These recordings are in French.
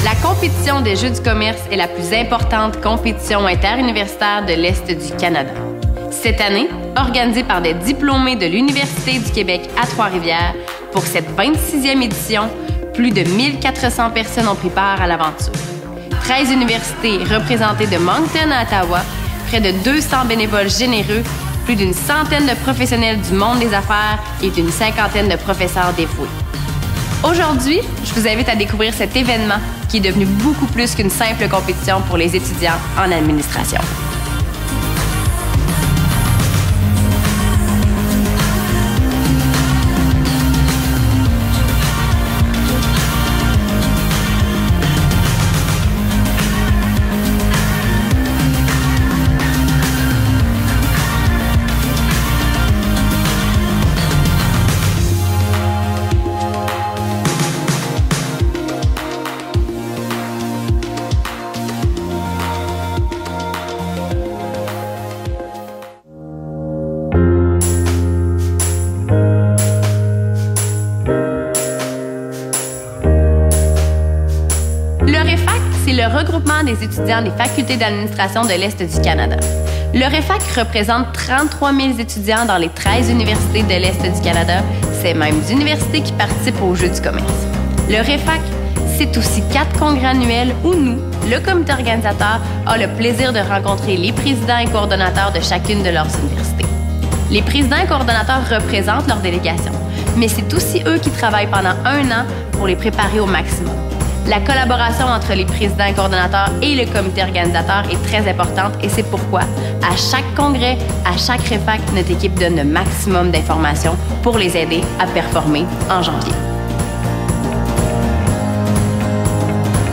La compétition des Jeux du commerce est la plus importante compétition interuniversitaire de l'Est du Canada. Cette année, organisée par des diplômés de l'Université du Québec à Trois-Rivières, pour cette 26e édition, plus de 1400 personnes ont pris part à l'aventure. 13 universités représentées de Moncton à Ottawa, près de 200 bénévoles généreux, plus d'une centaine de professionnels du monde des affaires et d'une cinquantaine de professeurs dévoués. Aujourd'hui, je vous invite à découvrir cet événement qui est devenu beaucoup plus qu'une simple compétition pour les étudiants en administration. Le REFAC, c'est le regroupement des étudiants des facultés d'administration de l'Est du Canada. Le REFAC représente 33 000 étudiants dans les 13 universités de l'Est du Canada, ces mêmes universités qui participent aux Jeux du commerce. Le REFAC, c'est aussi 4 congrès annuels où nous, le comité organisateur, a le plaisir de rencontrer les présidents et coordonnateurs de chacune de leurs universités. Les présidents et coordonnateurs représentent leur délégation, mais c'est aussi eux qui travaillent pendant 1 an pour les préparer au maximum. La collaboration entre les présidents et coordonnateurs et le comité organisateur est très importante et c'est pourquoi, à chaque congrès, à chaque REFAC, notre équipe donne le maximum d'informations pour les aider à performer en janvier.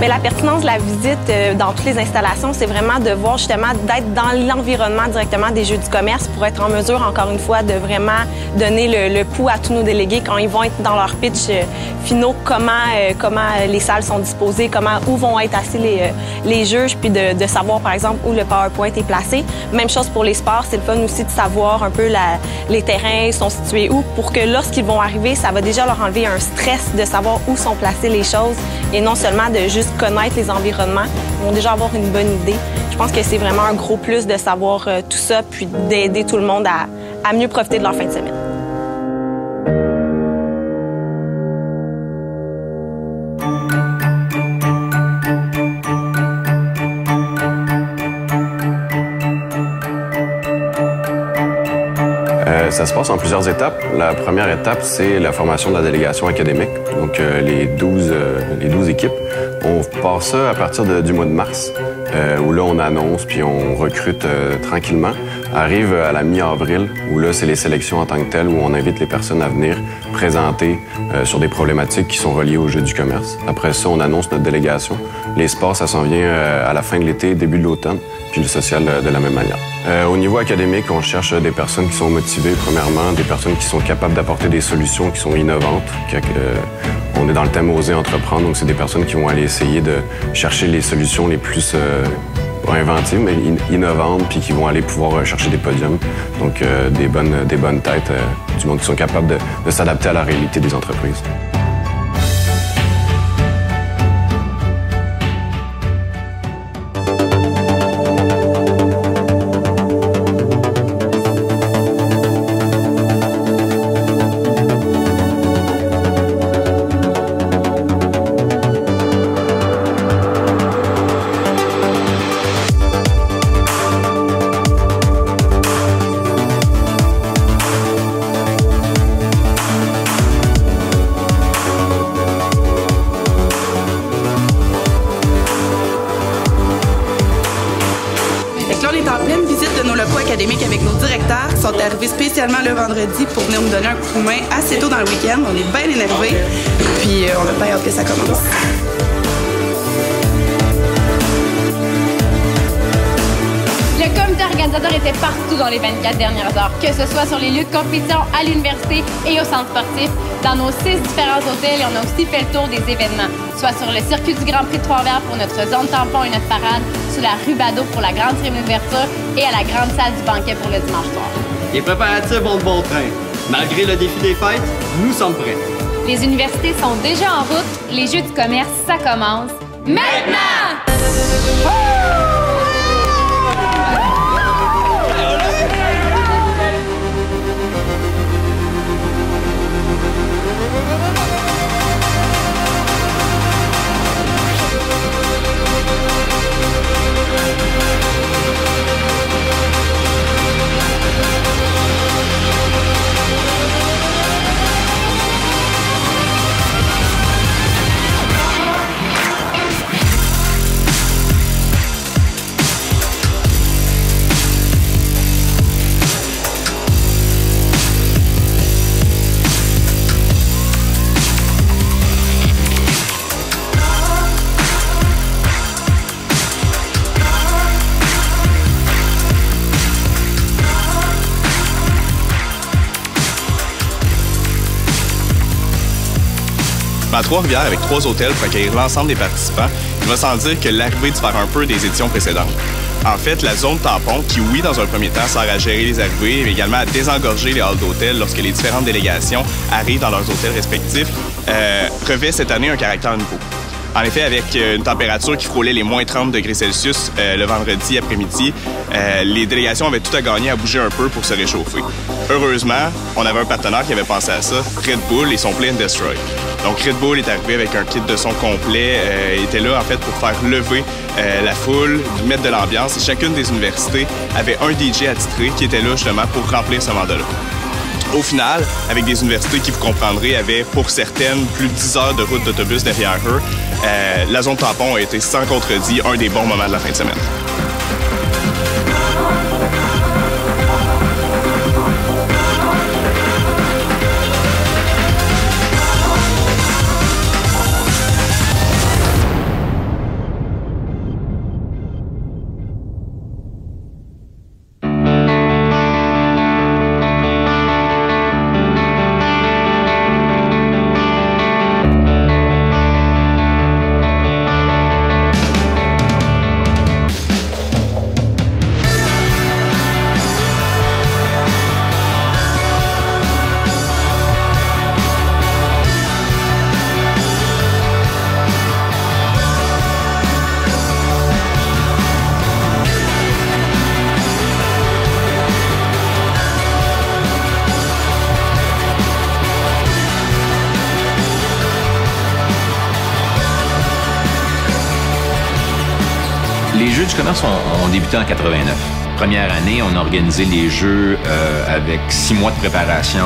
Mais la pertinence de la visite dans toutes les installations, c'est vraiment de voir justement, d'être dans l'environnement directement des Jeux du commerce pour être en mesure, encore une fois, de vraiment donner le pouls à tous nos délégués quand ils vont être dans leur pitch finaux, comment les salles sont disposées, où vont être assis les juges, puis de savoir, par exemple, où le PowerPoint est placé. Même chose pour les sports, c'est le fun aussi de savoir un peu les terrains sont situés où, pour que lorsqu'ils vont arriver, ça va déjà leur enlever un stress de savoir où sont placées les choses et non seulement de juste connaître les environnements. Ils vont déjà avoir une bonne idée. Je pense que c'est vraiment un gros plus de savoir tout ça, puis d'aider tout le monde à mieux profiter de leur fin de semaine. Ça se passe en plusieurs étapes. La première étape, c'est la formation de la délégation académique, donc les 12 équipes. On part ça à partir du mois de mars, où là, on annonce puis on recrute tranquillement. Arrive à la mi-avril, où là, c'est les sélections en tant que telles, où on invite les personnes à venir présenter sur des problématiques qui sont reliées au jeu du commerce. Après ça, on annonce notre délégation. Les sports, ça s'en vient à la fin de l'été, début de l'automne, puis le social de la même manière. Au niveau académique, on cherche des personnes qui sont motivées, premièrement, des personnes qui sont capables d'apporter des solutions qui sont innovantes. On est dans le thème Oser entreprendre, donc c'est des personnes qui vont aller essayer de chercher les solutions les plus pas inventives, mais innovantes, puis qui vont aller pouvoir chercher des podiums. Donc des bonnes têtes, du monde qui sont capables de s'adapter à la réalité des entreprises. Académique avec nos directeurs qui sont arrivés spécialement le vendredi pour venir nous donner un coup de main assez tôt dans le week-end. On est bien énervés, puis on n'a pas hâte que ça commence. organisateurs étaient partout dans les 24 dernières heures, que ce soit sur les lieux de compétition à l'université et au centre sportif. Dans nos 6 différents hôtels, et on a aussi fait le tour des événements, soit sur le circuit du Grand Prix de Trois-Rivières pour notre zone tampon et notre parade, sur la rue Badeau pour la grande cérémonie d'ouverture et à la grande salle du banquet pour le dimanche soir. Les préparatifs vont de bon train. Malgré le défi des fêtes, nous sommes prêts. Les universités sont déjà en route. Les Jeux du commerce, ça commence maintenant! À Trois-Rivières, avec 3 hôtels pour accueillir l'ensemble des participants, il va sans dire que l'arrivée diffère un peu des éditions précédentes. En fait, la zone tampon, qui, oui, dans un premier temps, sert à gérer les arrivées, mais également à désengorger les halls d'hôtels lorsque les différentes délégations arrivent dans leurs hôtels respectifs, revêt cette année un caractère nouveau. En effet, avec une température qui frôlait les moins 30 degrés Celsius le vendredi après-midi, les délégations avaient tout à gagner à bouger un peu pour se réchauffer. Heureusement, on avait un partenaire qui avait pensé à ça, Red Bull et son Play and Destroy. Donc Red Bull est arrivé avec un kit de son complet, était là en fait pour faire lever la foule, mettre de l'ambiance, et chacune des universités avait un DJ attitré qui était là justement pour remplir ce mandat-là. Au final, avec des universités qui, vous comprendrez, avaient pour certaines plus de 10 heures de route d'autobus derrière eux, la zone tampon a été sans contredit un des bons moments de la fin de semaine. Les Jeux du commerce ont débuté en 89. Première année, on a organisé les Jeux avec 6 mois de préparation,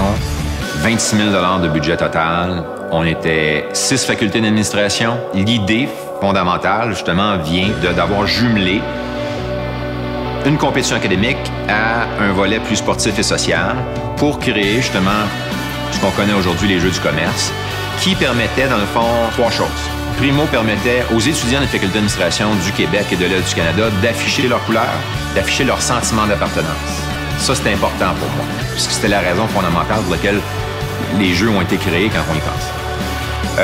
26 000 $ de budget total. On était 6 facultés d'administration. L'idée fondamentale, justement, vient d'avoir jumelé une compétition académique à un volet plus sportif et social pour créer, justement, ce qu'on connaît aujourd'hui, les Jeux du commerce, qui permettaient, dans le fond, 3 choses. Primo permettait aux étudiants des facultés d'administration du Québec et de l'Est du Canada d'afficher leurs couleurs, d'afficher leur sentiment d'appartenance. Ça, c'était important pour moi, puisque c'était la raison fondamentale pour laquelle les Jeux ont été créés quand on y pense.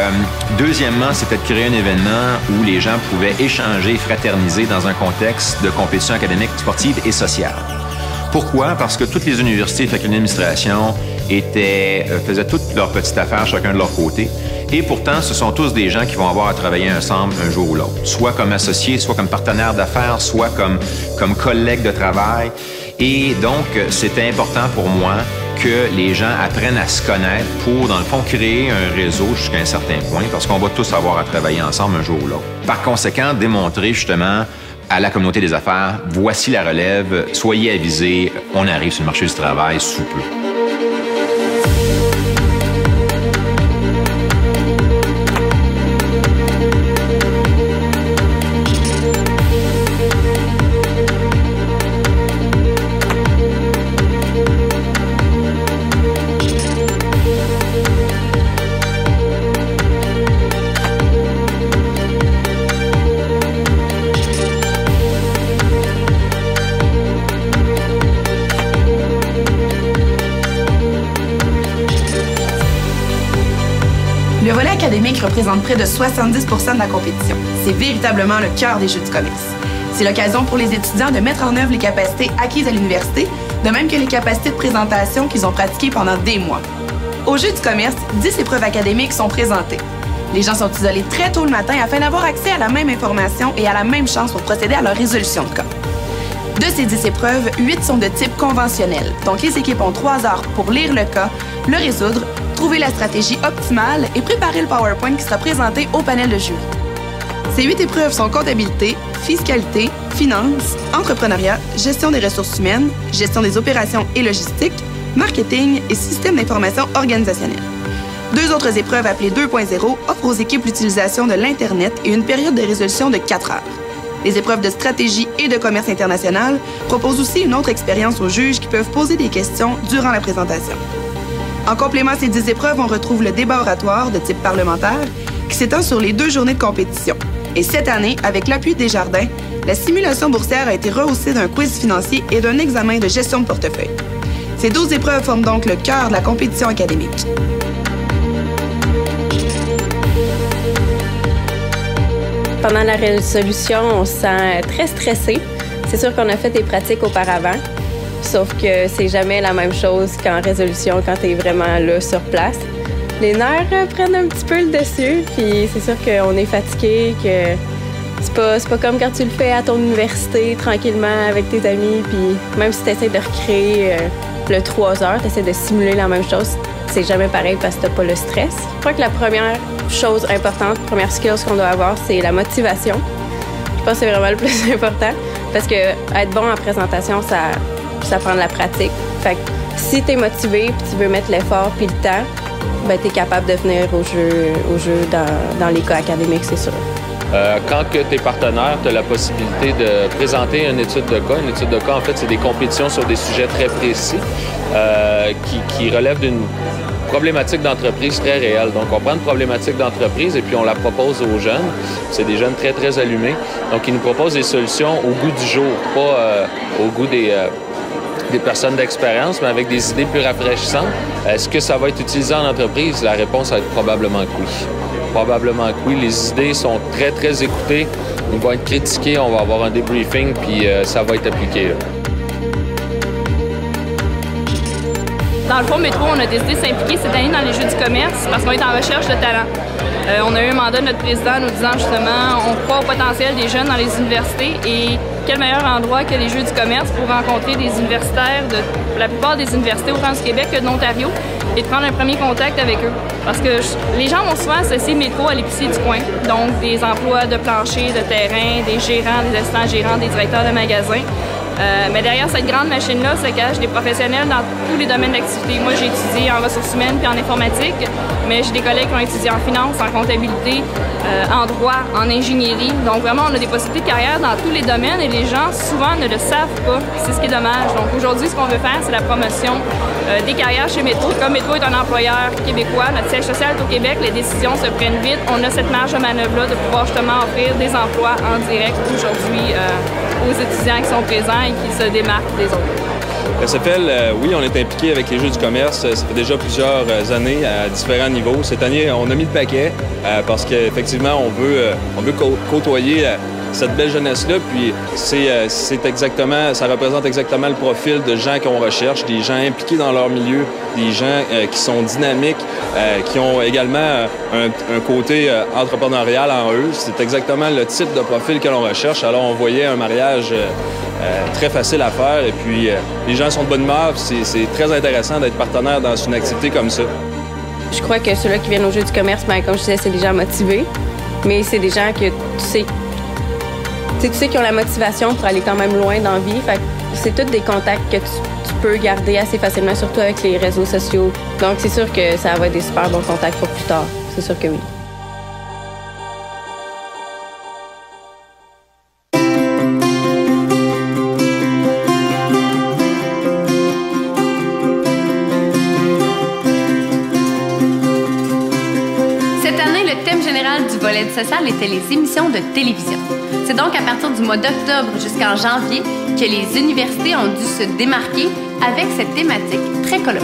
Deuxièmement, c'était de créer un événement où les gens pouvaient échanger et fraterniser dans un contexte de compétition académique, sportive et sociale. Pourquoi? Parce que toutes les universités et facultés d'administration faisaient toutes leurs petites affaires, chacun de leur côté. Et pourtant, ce sont tous des gens qui vont avoir à travailler ensemble un jour ou l'autre, soit comme associés, soit comme partenaires d'affaires, soit comme collègues de travail. Et donc, c'était important pour moi que les gens apprennent à se connaître pour, dans le fond, créer un réseau jusqu'à un certain point, parce qu'on va tous avoir à travailler ensemble un jour ou l'autre. Par conséquent, démontrer justement à la communauté des affaires, voici la relève, soyez avisés, on arrive sur le marché du travail sous peu. académique représente près de 70 % de la compétition. C'est véritablement le cœur des Jeux du commerce. C'est l'occasion pour les étudiants de mettre en œuvre les capacités acquises à l'université, de même que les capacités de présentation qu'ils ont pratiquées pendant des mois. Aux Jeux du commerce, 10 épreuves académiques sont présentées. Les gens sont isolés très tôt le matin afin d'avoir accès à la même information et à la même chance pour procéder à leur résolution de cas. De ces 10 épreuves, 8 sont de type conventionnel. Donc, les équipes ont 3 heures pour lire le cas, le résoudre, trouver la stratégie optimale et préparer le PowerPoint qui sera présenté au panel de jury. Ces 8 épreuves sont comptabilité, fiscalité, finance, entrepreneuriat, gestion des ressources humaines, gestion des opérations et logistique, marketing et système d'information organisationnelle. 2 autres épreuves appelées 2.0 offrent aux équipes l'utilisation de l'Internet et une période de résolution de 4 heures. Les épreuves de stratégie et de commerce international proposent aussi une autre expérience aux juges qui peuvent poser des questions durant la présentation. En complément à ces 10 épreuves, on retrouve le débat oratoire de type parlementaire qui s'étend sur les 2 journées de compétition. Et cette année, avec l'appui des Jardins, la simulation boursière a été rehaussée d'un quiz financier et d'un examen de gestion de portefeuille. Ces 12 épreuves forment donc le cœur de la compétition académique. Pendant la résolution, on se sent très stressé. C'est sûr qu'on a fait des pratiques auparavant, sauf que c'est jamais la même chose qu'en résolution quand tu es vraiment là sur place. Les nerfs prennent un petit peu le dessus, puis c'est sûr qu'on est fatigué, que c'est pas comme quand tu le fais à ton université, tranquillement, avec tes amis, puis même si tu essaies de recréer le 3 heures, tu essaies de simuler la même chose, c'est jamais pareil parce que tu n'as pas le stress. Je crois que la première chose importante, première skill qu'on doit avoir, c'est la motivation. Je pense que c'est vraiment le plus important parce que être bon en présentation, ça prend de la pratique. Fait que si tu es motivé puis tu veux mettre l'effort puis le temps, ben tu es capable de venir au jeu dans les cas académiques, c'est sûr. Quand tu es partenaire, tu as la possibilité de présenter une étude de cas. Une étude de cas, en fait, c'est des compétitions sur des sujets très précis qui relèvent d'une problématique d'entreprise très réelle. Donc, on prend une problématique d'entreprise et puis on la propose aux jeunes. C'est des jeunes très, très allumés. Donc, ils nous proposent des solutions au goût du jour, pas au goût des personnes d'expérience, mais avec des idées plus rafraîchissantes. Est-ce que ça va être utilisé en entreprise? La réponse va être probablement que oui. Probablement que oui. Les idées sont très, très écoutées. Ils vont être critiqués, on va avoir un débriefing, puis ça va être appliqué. Là. Dans le fond, Métro, on a décidé de s'impliquer cette année dans les Jeux du commerce parce qu'on est en recherche de talent. On a eu un mandat de notre président nous disant justement on croit au potentiel des jeunes dans les universités et quel meilleur endroit que les Jeux du commerce pour rencontrer des universitaires de la plupart des universités autant du Québec que de l'Ontario et de prendre un premier contact avec eux. Parce que les gens vont souvent associer Métro à l'épicier du coin, donc des emplois de plancher, de terrain, des gérants, des assistants gérants, des directeurs de magasins. Mais derrière cette grande machine-là se cachent des professionnels dans tous les domaines d'activité. Moi, j'ai étudié en ressources humaines puis en informatique, mais j'ai des collègues qui ont étudié en finance, en comptabilité, en droit, en ingénierie. Donc vraiment, on a des possibilités de carrière dans tous les domaines et les gens, souvent, ne le savent pas. C'est ce qui est dommage. Donc aujourd'hui, ce qu'on veut faire, c'est la promotion des carrières chez Métro. Comme Métro est un employeur québécois, notre siège social est au Québec, les décisions se prennent vite. On a cette marge de manœuvre-là de pouvoir justement offrir des emplois en direct aujourd'hui aux étudiants qui sont présents et qui se démarquent des autres. SFL, oui, on est impliqué avec les Jeux du commerce. Ça fait déjà plusieurs années à différents niveaux. Cette année, on a mis le paquet parce qu'effectivement, on veut côtoyer cette belle jeunesse-là. Puis c'est exactement, ça représente exactement le profil de gens qu'on recherche, des gens impliqués dans leur milieu, des gens qui sont dynamiques, qui ont également un côté entrepreneurial en eux. C'est exactement le type de profil que l'on recherche. Alors, on voyait un mariage très facile à faire et puis les gens sont de bonne humeur. C'est très intéressant d'être partenaire dans une activité comme ça. Je crois que ceux-là qui viennent au Jeux du commerce, ben, comme je disais, c'est des gens motivés, mais c'est des gens que tu sais qu'ils ont la motivation pour aller quand même loin dans la vie. Fait que c'est tous des contacts que tu peux garder assez facilement, surtout avec les réseaux sociaux. Donc, c'est sûr que ça va être des super bons contacts pour plus tard. C'est sûr que oui. Cette année, le thème général du volet social était les émissions de télévision. C'est donc à partir du mois d'octobre jusqu'en janvier que les universités ont dû se démarquer avec cette thématique très colorée.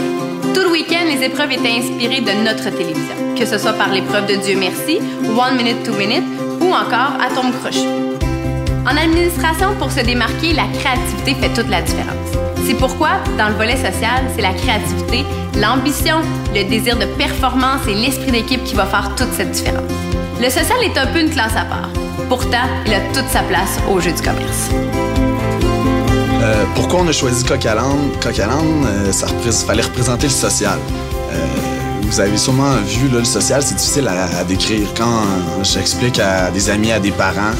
Tout le week-end, les épreuves étaient inspirées de notre télévision, que ce soit par l'épreuve de Dieu merci, 1 minute, 2 minutes ou encore Atome crochu. En administration, pour se démarquer, la créativité fait toute la différence. C'est pourquoi, dans le volet social, c'est la créativité, l'ambition, le désir de performance et l'esprit d'équipe qui va faire toute cette différence. Le social est un peu une classe à part. Pourtant, il a toute sa place au jeu du commerce. Pourquoi on a choisi Coq à l'âne? Coq à l'âne, fallait représenter le social. Vous avez sûrement vu, là, le social, c'est difficile à décrire. Quand j'explique à des amis, à des parents,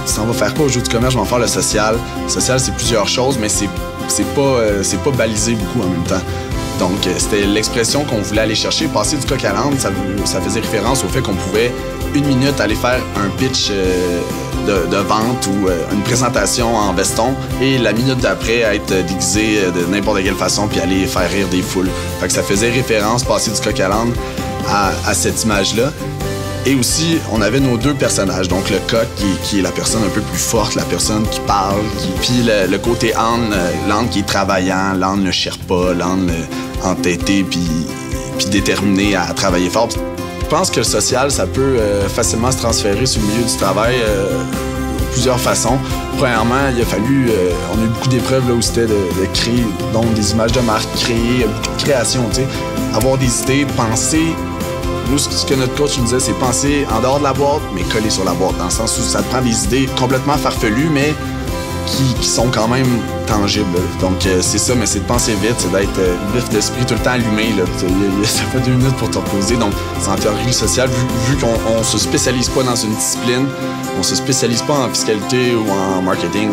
si on va faire quoi au jeu du commerce, je vais en faire le social. Le social, c'est plusieurs choses, mais c'est pas balisé beaucoup en même temps. Donc, c'était l'expression qu'on voulait aller chercher. Passer du coq à l'âne, ça faisait référence au fait qu'on pouvait, 1 minute, aller faire un pitch de vente ou une présentation en veston et la minute d'après être déguisé de n'importe quelle façon puis aller faire rire des foules. Fait que ça faisait référence, passer du coq à l'âne, à cette image-là. Et aussi, on avait nos 2 personnages. Donc, le coq qui est la personne un peu plus forte, la personne qui parle, puis le côté âne, l'âne qui est travaillant, l'âne ne cherche pas, l'âne entêté puis déterminé à travailler fort. Je pense que le social, ça peut facilement se transférer sur le milieu du travail de plusieurs façons. Premièrement, il a fallu, on a eu beaucoup d'épreuves là où c'était de créer donc des images de marque, créer beaucoup de création, tu sais, avoir des idées, penser. Nous, ce que notre coach nous disait, c'est penser en dehors de la boîte, mais coller sur la boîte, dans le sens où ça te prend des idées complètement farfelues, mais qui sont quand même tangibles. Donc, c'est ça, mais c'est de penser vite, c'est d'être vif d'esprit, tout le temps allumé. Là. Ça fait 2 minutes pour te reposer. Donc, c'est en théorie sociale, vu qu'on se spécialise pas dans une discipline, on se spécialise pas en fiscalité ou en marketing,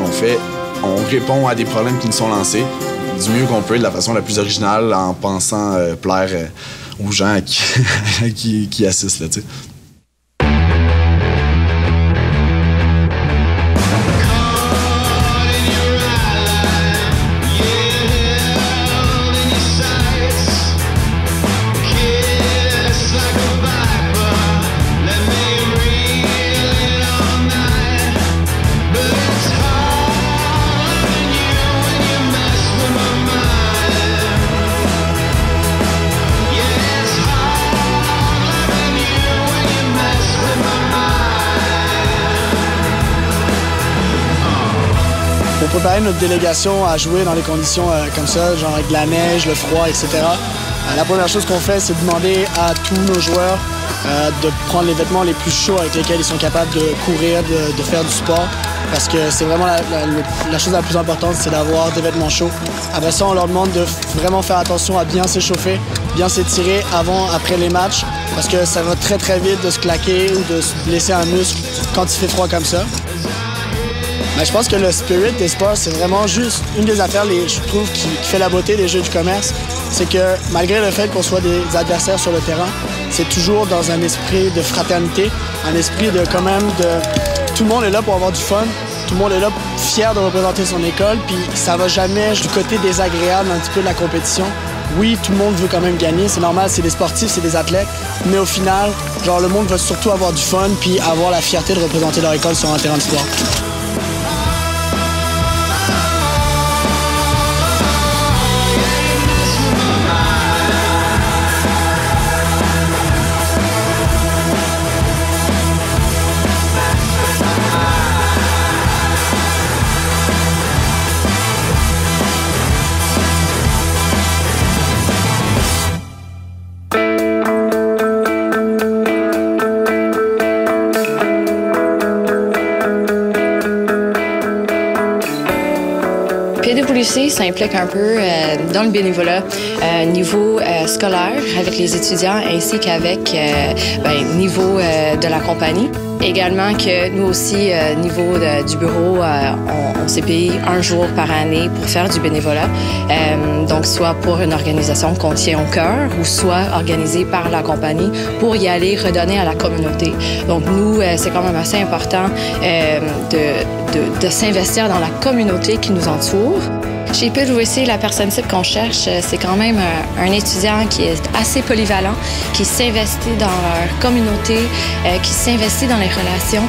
on répond à des problèmes qui nous sont lancés du mieux qu'on peut, de la façon la plus originale, en pensant plaire aux gens qui assistent, là, tu sais. Pour préparer notre délégation à jouer dans des conditions comme ça, genre avec de la neige, le froid, etc., la première chose qu'on fait, c'est demander à tous nos joueurs de prendre les vêtements les plus chauds avec lesquels ils sont capables de courir, de faire du sport. Parce que c'est vraiment la chose la plus importante, c'est d'avoir des vêtements chauds. Après ça, on leur demande de vraiment faire attention à bien s'échauffer, bien s'étirer avant, après les matchs. Parce que ça va très très vite de se claquer ou de se blesser un muscle quand il fait froid comme ça. Mais je pense que le spirit des sports, c'est vraiment juste une des affaires, je trouve, qui fait la beauté des jeux du commerce. C'est que malgré le fait qu'on soit des adversaires sur le terrain, c'est toujours dans un esprit de fraternité, un esprit de quand même de... Tout le monde est là pour avoir du fun, tout le monde est là fier de représenter son école, puis ça va jamais du côté désagréable un petit peu de la compétition. Oui, tout le monde veut quand même gagner, c'est normal, c'est des sportifs, c'est des athlètes, mais au final, genre le monde veut surtout avoir du fun puis avoir la fierté de représenter leur école sur un terrain de sport. PWC, ça implique un peu dans le bénévolat niveau scolaire avec les étudiants ainsi qu'avec niveau de la compagnie. Également que nous aussi, niveau du bureau, on s'est payé 1 jour par année pour faire du bénévolat. Donc, soit pour une organisation qu'on tient au cœur ou soit organisée par la compagnie pour y aller redonner à la communauté. Donc, nous, c'est quand même assez important de s'investir dans la communauté qui nous entoure. Chez PWC, la personne type qu'on cherche, c'est quand même un étudiant qui est assez polyvalent, qui s'investit dans leur communauté, qui s'investit dans les relations.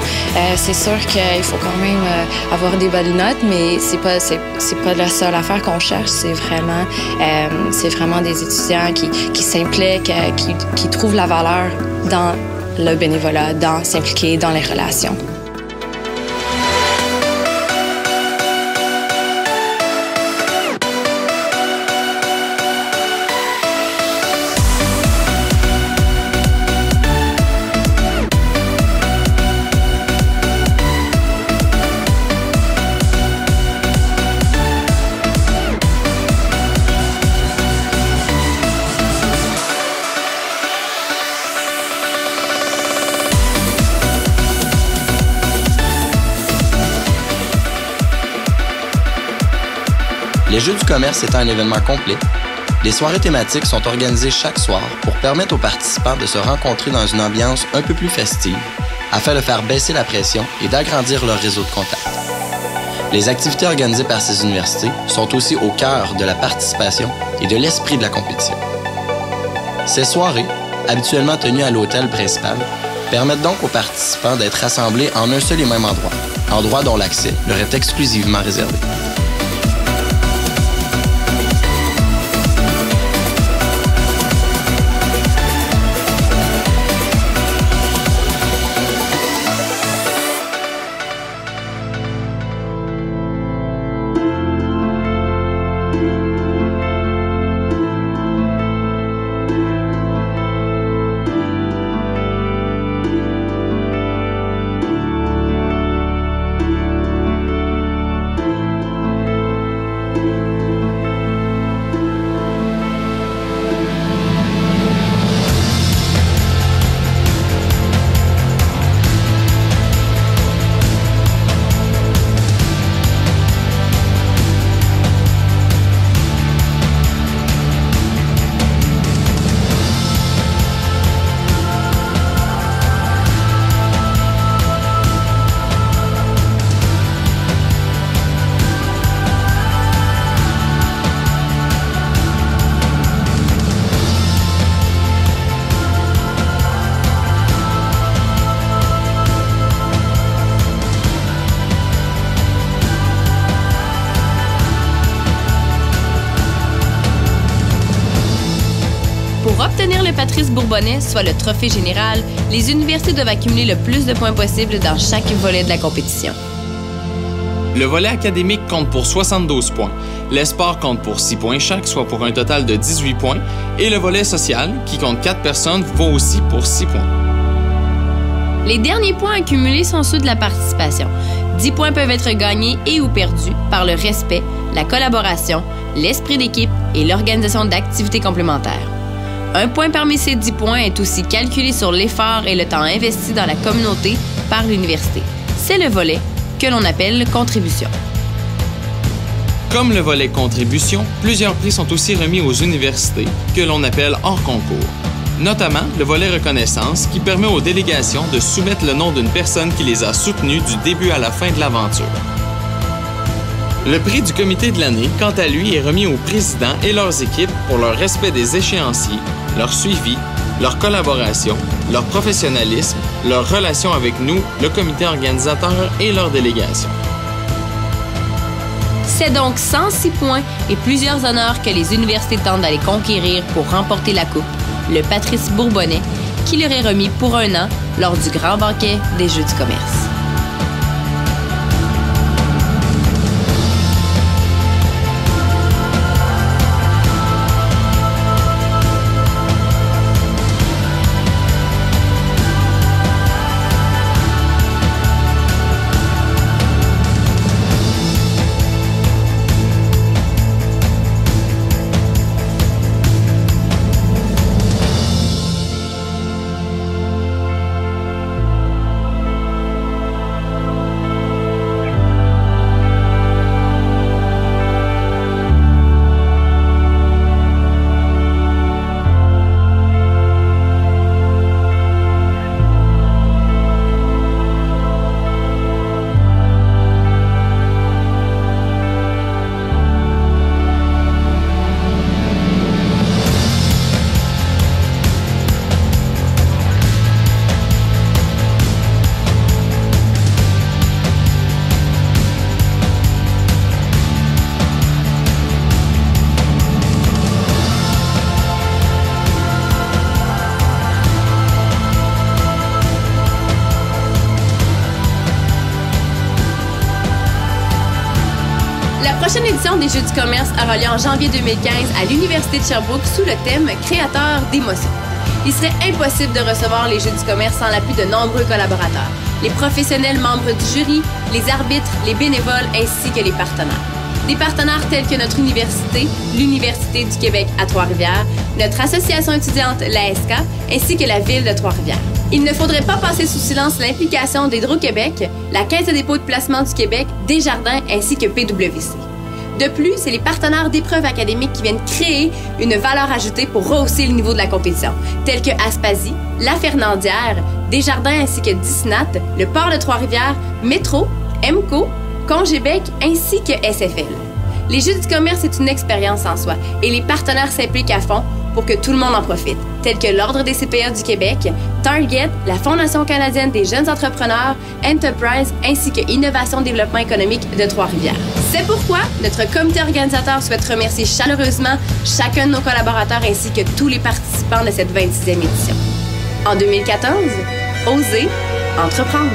C'est sûr qu'il faut quand même avoir des bonnes notes, mais c'est pas la seule affaire qu'on cherche. C'est vraiment des étudiants qui s'impliquent, qui trouvent la valeur dans le bénévolat, dans s'impliquer dans les relations. Les Jeux du commerce étant un événement complet, les soirées thématiques sont organisées chaque soir pour permettre aux participants de se rencontrer dans une ambiance un peu plus festive afin de faire baisser la pression et d'agrandir leur réseau de contacts. Les activités organisées par ces universités sont aussi au cœur de la participation et de l'esprit de la compétition. Ces soirées, habituellement tenues à l'hôtel principal, permettent donc aux participants d'être rassemblés en un seul et même endroit dont l'accès leur est exclusivement réservé. Pour obtenir le Patrice Bourbonnais, soit le trophée général, les universités doivent accumuler le plus de points possible dans chaque volet de la compétition. Le volet académique compte pour 72 points. Les sports comptent pour 6 points chaque, soit pour un total de 18 points. Et le volet social, qui compte 4 personnes, vaut aussi pour 6 points. Les derniers points accumulés sont ceux de la participation. 10 points peuvent être gagnés et ou perdus par le respect, la collaboration, l'esprit d'équipe et l'organisation d'activités complémentaires. Un point parmi ces 10 points est aussi calculé sur l'effort et le temps investi dans la communauté par l'université. C'est le volet que l'on appelle contribution. Comme le volet contribution, plusieurs prix sont aussi remis aux universités, que l'on appelle hors concours. Notamment le volet reconnaissance qui permet aux délégations de soumettre le nom d'une personne qui les a soutenues du début à la fin de l'aventure. Le prix du comité de l'année, quant à lui, est remis aux présidents et leurs équipes pour leur respect des échéanciers, leur suivi, leur collaboration, leur professionnalisme, leur relation avec nous, le comité organisateur et leur délégation. C'est donc 106 points et plusieurs honneurs que les universités tentent d'aller conquérir pour remporter la coupe, le Patrice Bourbonnais, qui leur est remis pour un an lors du grand banquet des Jeux du commerce. prochaine édition des Jeux du commerce aura lieu en janvier 2015 à l'Université de Sherbrooke sous le thème « Créateur d'émotions ». Il serait impossible de recevoir les Jeux du commerce sans l'appui de nombreux collaborateurs, les professionnels membres du jury, les arbitres, les bénévoles ainsi que les partenaires. Des partenaires tels que notre université, l'Université du Québec à Trois-Rivières, notre association étudiante, l'ASK, ainsi que la Ville de Trois-Rivières. Il ne faudrait pas passer sous silence l'implication d'Hydro-Québec, la Caisse de dépôt et de placement du Québec, Desjardins ainsi que PwC. De plus, c'est les partenaires d'épreuves académiques qui viennent créer une valeur ajoutée pour rehausser le niveau de la compétition, tels que Aspasie, La Fernandière, Desjardins ainsi que Disnat, le Port de Trois-Rivières, Métro, MCO, Congébec ainsi que SFL. Les Jeux du commerce, c'est une expérience en soi et les partenaires s'impliquent à fond pour que tout le monde en profite, tels que l'Ordre des CPA du Québec, Target, la Fondation canadienne des jeunes entrepreneurs, Enterprise ainsi que Innovation Développement économique de Trois-Rivières. C'est pourquoi notre comité organisateur souhaite remercier chaleureusement chacun de nos collaborateurs ainsi que tous les participants de cette 26e édition. En 2014, osez entreprendre.